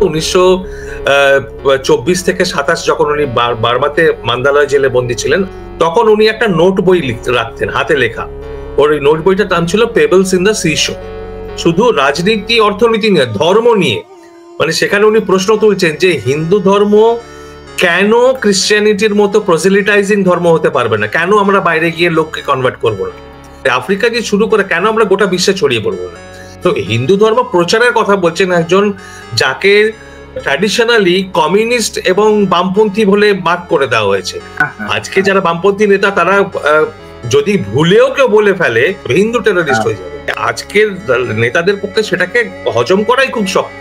1924 থেকে 27 যখন উনি বার্মাতে মান্দালয় জেলে বন্দী ছিলেন, তখন উনি একটা নোট বই রাখতেন, হাতে লেখা। ওর ওই নোট বইটার নাম ছিল পেবলস ইন দ্য সিশো। শুধু রাজনীতি অর্থনীতি নিয়ে, ধর্ম নিয়ে, মানে সেখানে উনি প্রশ্ন তুলছেন যে হিন্দু ধর্ম কেন ক্রিশ্চিয়ানিটির মতো প্রসেলিটাইজিং ধর্ম হতে পারবে না, কেন আমরা বাইরে গিয়ে লোককে কনভার্ট করবো না, আফ্রিকা দিয়ে শুরু করে কেন আমরা গোটা বিশ্বে ছড়িয়ে পড়বো না। তো হিন্দু ধর্ম প্রচারের কথা বলছেন একজন যাকে ট্র্যাডিশনালি কমিউনিস্ট এবং বামপন্থী বলে মার্ক করে দেওয়া হয়েছে। আজকে যারা বামপন্থী নেতা তারা যদি ভুলেও কেউ বলে ফেলে হিন্দু টেররিস্ট হয়ে যাবে, আজকের নেতাদের পক্ষে সেটাকে হজম করাই খুব শক্ত।